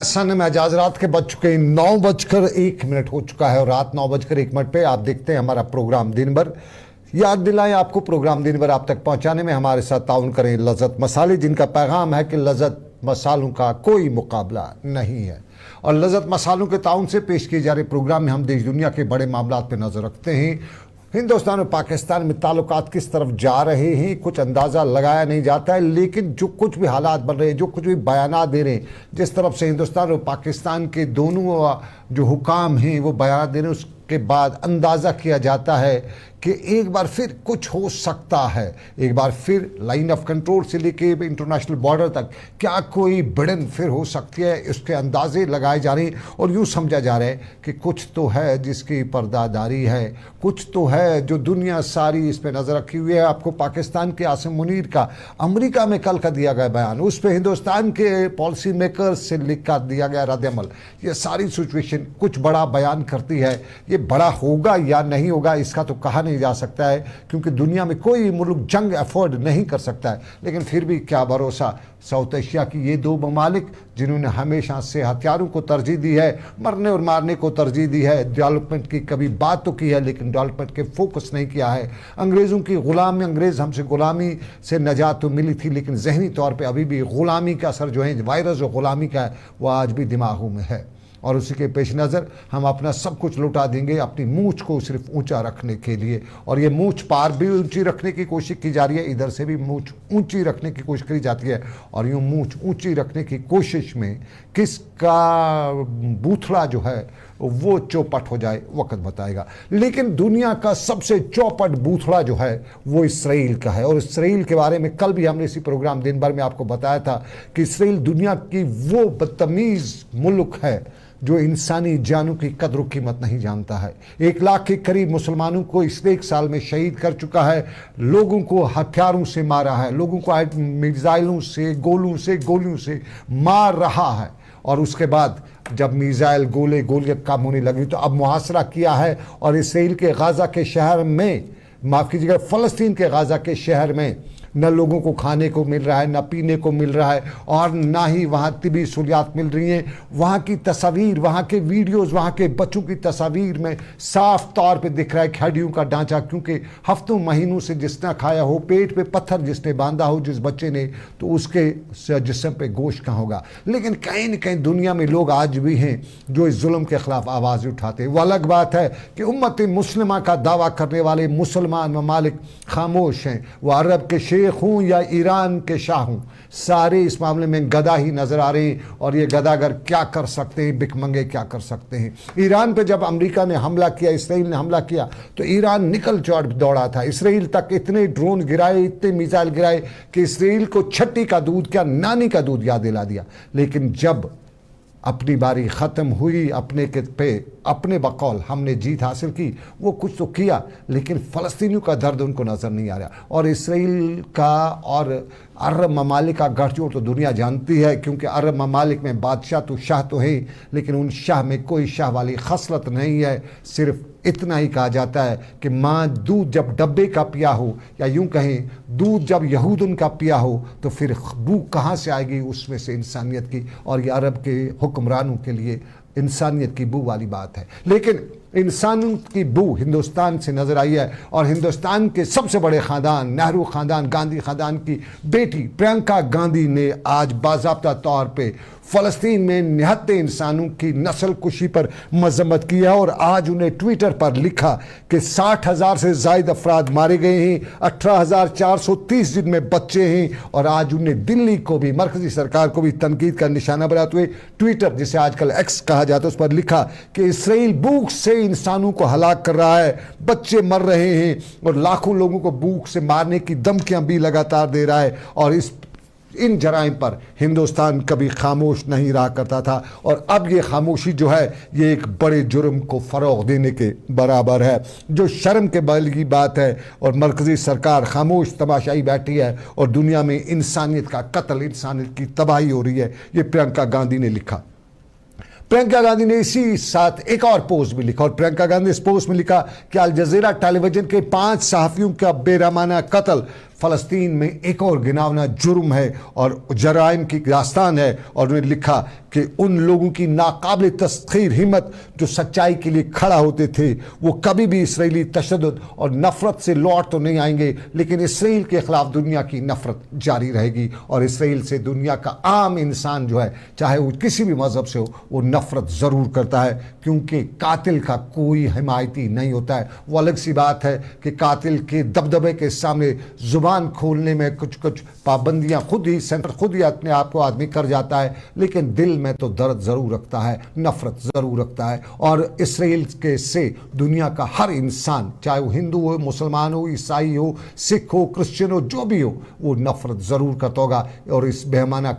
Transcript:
सन में आज रात के बज चुके 9:01 हो चुका है और रात 9:01 पे आप देखते हैं हमारा प्रोग्राम दिन भर। याद दिलाएं आपको, प्रोग्राम दिन भर आप तक पहुंचाने में हमारे साथ ताउन करें लज़्ज़त मसाले, जिनका पैगाम है कि लज़्ज़त मसालों का कोई मुकाबला नहीं है। और लज़्ज़त मसालों के ताउन से पेश किए जा रहे प्रोग्राम में हम देश दुनिया के बड़े मामलों पर नज़र रखते हैं। हिंदुस्तान और पाकिस्तान में ताल्लुकात किस तरफ जा रहे हैं कुछ अंदाज़ा लगाया नहीं जाता है, लेकिन जो कुछ भी हालात बन रहे हैं, जो कुछ भी बयानात दे रहे हैं, जिस तरफ से हिंदुस्तान और पाकिस्तान के दोनों जो हुकाम हैं वो बयान दे रहे हैं, उसके बाद अंदाज़ा किया जाता है कि एक बार फिर कुछ हो सकता है। एक बार फिर लाइन ऑफ कंट्रोल से लेके इंटरनेशनल बॉर्डर तक क्या कोई भिड़न फिर हो सकती है, इसके अंदाजे लगाए जा रहे हैं। और यूँ समझा जा रहा है कि कुछ तो है जिसकी पर्दादारी है, कुछ तो है जो दुनिया सारी इस पर नज़र रखी हुई है। आपको पाकिस्तान के आसिम मुनीर का अमेरिका में कल का दिया गया बयान, उस पर हिंदुस्तान के पॉलिसी मेकर्स से लिख कर दिया गया रद्द-ए-अमल, ये सारी सिचुएशन कुछ बड़ा बयान करती है। ये बड़ा होगा या नहीं होगा इसका तो कहा नहीं जा सकता है, क्योंकि दुनिया में कोई मुल्क जंग अफोर्ड नहीं कर सकता है। लेकिन फिर भी क्या भरोसा, साउथ एशिया की ये दो ममालिक जिन्होंने हमेशा से हथियारों को तरजीह दी है, मरने और मारने को तरजीह दी है, डेवलपमेंट की कभी बात तो की है लेकिन डेवलपमेंट के फोकस नहीं किया है। अंग्रेज़ों की गुलामी, अंग्रेज़ हमसे गुलामी से नजात तो मिली थी, लेकिन जहनी तौर पे अभी भी गुलामी का असर जो है, वायरस जो गुलामी का है, वो आज भी दिमागों में है। और उसी के पेश नज़र हम अपना सब कुछ लुटा देंगे अपनी मूंछ को सिर्फ ऊंचा रखने के लिए। और ये मूंछ पार भी ऊंची रखने की कोशिश की जा रही है, इधर से भी मूंछ ऊंची रखने की कोशिश करी जाती है। और यूँ मूंछ ऊंची रखने की कोशिश में किसका बूथड़ा जो है वो चौपट हो जाए वक्त बताएगा। लेकिन दुनिया का सबसे चौपट बूथड़ा जो है वो इसराइल का है। और इसराइल के बारे में कल भी हमने इसी प्रोग्राम दिन भर में आपको बताया था कि इसराइल दुनिया की वो बदतमीज़ मुल्क है जो इंसानी जानों की कदर कीमत नहीं जानता है। 1 लाख के करीब मुसलमानों को इस 1 साल में शहीद कर चुका है, लोगों को हथियारों से मारा है, लोगों को मिसाइलों से, गोलियों से मार रहा है। और उसके बाद जब मिसाइल गोलियत कम होने लगी तो अब मुहासरा किया है। और इसराइल के गाज़ा के शहर में, माफ़ कीजिएगा, फ़लस्तीन के गाज़ा के शहर में न लोगों को खाने को मिल रहा है, न पीने को मिल रहा है, और ना ही वहाँ तिबी सहूलियात मिल रही हैं। वहाँ की तस्वीर, वहाँ के वीडियोस, वहाँ के बच्चों की तस्वीर में साफ तौर पे दिख रहा है हड्डियों का ढांचा, क्योंकि हफ्तों महीनों से जिसने खाया हो, पेट पे पत्थर जिसने बांधा हो जिस बच्चे ने, तो उसके जिस्म पे गोश्त कहाँ होगा। लेकिन कहीं न कहीं दुनिया में लोग आज भी हैं जो इस जुल्म के ख़िलाफ़ आवाज़ उठाते हैं। वो अलग बात है कि उम्मत मुस्लिमा का दावा करने वाले मुसलमान ममालिक खामोश हैं। वो अरब के शेख हूँ या ईरान के शाह हूँ, सारे इस मामले में गदा ही नज़र आ रहे हैं। और ये गदागर क्या कर सकते हैं, भिखमंगे क्या कर सकते हैं। ईरान पे जब अमेरिका ने हमला किया, इसराइल ने हमला किया, तो ईरान निकल चढ़ दौड़ा था। इसराइल तक इतने ड्रोन गिराए, इतने मिसाइल गिराए कि इसराइल को छठी का दूध, क्या नानी का दूध याद दिला दिया। लेकिन जब अपनी बारी ख़त्म हुई, अपने बकौल हमने जीत हासिल की, वो कुछ तो किया, लेकिन फ़लस्तीनियों का दर्द उनको नज़र नहीं आ रहा। और इसराइल का और अरब ममालिक का गठजोड़ तो दुनिया जानती है, क्योंकि अरब ममालिक में बादशाह तो शाह तो है, लेकिन उन शाह में कोई शाह वाली खसलत नहीं है। सिर्फ इतना ही कहा जाता है कि माँ दूध जब डब्बे का पिया हो, या यूँ कहें दूध जब यहूदन का पिया हो, तो फिर बू कहाँ से आएगी उसमें से इंसानियत की। और ये अरब के हुक्मरानों के लिए इंसानियत की बू वाली बात है। लेकिन इंसानियत की बू हिंदुस्तान से नज़र आई है। और हिंदुस्तान के सबसे बड़े ख़ानदान, नेहरू ख़ानदान, गांधी ख़ानदान की बेटी प्रियंका गांधी ने आज बाज़ाब्ता तौर पे फ़लस्तीन में निहत्ते इंसानों की नस्ल कुशी पर मजम्मत की है। और आज उन्हें ट्विटर पर लिखा कि 60,000 से ज़ायद अफराद मारे गए हैं, 18,430 जिनमें बच्चे हैं। और आज उन्हें दिल्ली को भी, मरकज़ी सरकार को भी तनकीद का निशाना बनाते हुए ट्विटर, जिसे आजकल एक्स कहा जाता है, उस पर लिखा कि इसराइल भूख से इंसानों को हलाक कर रहा है, बच्चे मर रहे हैं और लाखों लोगों को भूख से मारने की धमकियां भी लगातार दे रहा है। और इन जराइम पर हिंदुस्तान कभी खामोश नहीं रहा करता था। और अब ये खामोशी जो है ये एक बड़े जुर्म को फ़रोग़ देने के बराबर है, जो शर्म के बाल की बात है। और मरकज़ी सरकार खामोश तमाशाई बैठी है और दुनिया में इंसानियत का कत्ल, इंसानियत की तबाही हो रही है। ये प्रियंका गांधी ने लिखा। प्रियंका गांधी ने इसी साथ एक और पोस्ट भी लिखा। और प्रियंका गांधी इस पोस्ट में लिखा कि अल जज़ीरा टेलीविजन के 5 सहाफ़ियों का बेरहमाना कत्ल फ़लस्तीन में एक और घिनौना जुर्म है और जराइम की दास्तान है। और उन्होंने लिखा कि उन लोगों की नाकाबिल तस्खीर हिम्मत जो सच्चाई के लिए खड़ा होते थे, वो कभी भी इसराइली तशद्दुद और नफ़रत से लौट तो नहीं आएंगे, लेकिन इसराइल के ख़िलाफ़ दुनिया की नफ़रत जारी रहेगी। और इसराइल से दुनिया का आम इंसान जो है, चाहे वो किसी भी मज़हब से हो, वो नफ़रत ज़रूर करता है, क्योंकि कातिल का कोई हिमायती नहीं होता है। वो अलग सी बात है कि कातिल के दबदबे के सामने ज़ुबान खोलने में कुछ कुछ पाबंदियाँ खुद ही अपने आप को आदमी कर जाता है, लेकिन दिल में तो दर्द ज़रूर रखता है, नफ़रत ज़रूर रखता है। और इसराइल के से दुनिया का हर इंसान, चाहे वो हिंदू हो, मुसलमान हो, ईसाई हो, सिख हो, क्रिश्चियन हो, जो भी हो, वो नफ़रत ज़रूर करता होगा। और इस बेहमाना